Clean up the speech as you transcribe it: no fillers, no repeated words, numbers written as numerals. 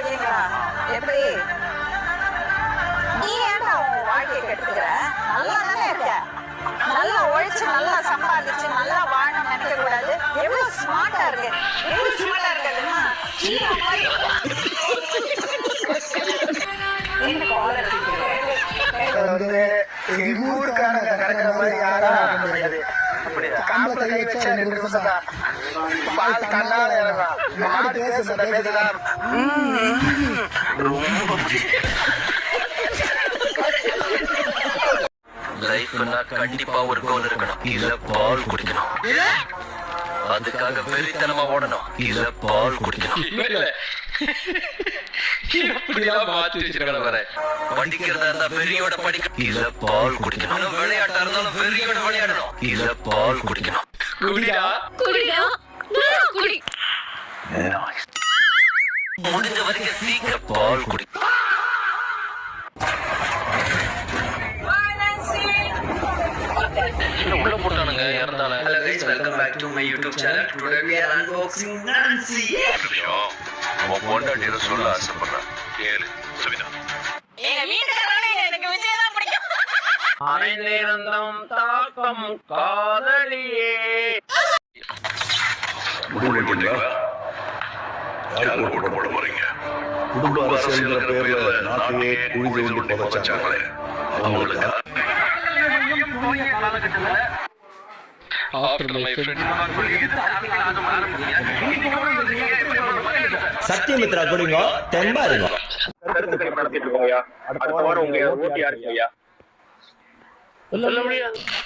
இருக்கீங்களா? எப்படி நீ ஏன்டா உன் வாழ்க்கையை கெடுத்துக்கிற? நல்லா தானே இருக்க. நல்லா உழைச்சு நல்லா சம்பாதிச்சு நல்லா வாழணும்னு நினைக்க கூடாது. எவ்வளவு ஸ்மார்ட்டா இருக்கு, எவ்வளவு ஸ்மார்ட்டா இருக்குதுன்னா ஊருக்காரங்க கிடைக்கிற மாதிரி யாரும் முடியாது. காம்பத்தை கை வச்சா பால் கண்ணால மாடு பேசுதான் லைஃப்னா கண்டிப்பா ஒரு கோல் இருக்கணும், இல்ல பால் குடிக்கணும். அதுக்காக வெறித்தனமா ஓடணும், இல்ல பால் குடிக்கணும். படிக்கிறதா இருந்தா வெறியோட படிக்கணும், இல்ல பால் குடிக்கணும். விளையாட்டா இருந்தாலும் வெறியோட விளையாடணும், இல்ல பால் குடிக்கணும். முடிஞ்ச வரைக்கும் சீக்கிரம் பால் குடிக்கணும். உள்ள போட்டானுங்க இறந்தால. Hello guys, welcome back to my YouTube channel. Today we are unboxing Nancy. உன் பொண்டாட்டியை சொல்ல ஆசைப்படுறேன், கேளு சுவிதா. எங்க வீட்டுக்காரங்களே எனக்கு விஜய் தான் பிடிக்கும். அனைந்திருந்தும் தாக்கம் காதலியே. முடிவு பண்ணிட்டீங்களா? யாருக்கு போட்டு போட போறீங்க? குடும்ப அரசியல் பேர்ல நாட்டையே குழி தோண்டி புதைச்சாங்களே அவங்களுக்கு. சத்தியமித்ரா குடிங்க தெம்பா இருங்க. அடுத்த வாரம் உங்க ஓட்டு யாருக்கு ஐயா? சொல்ல முடியாது.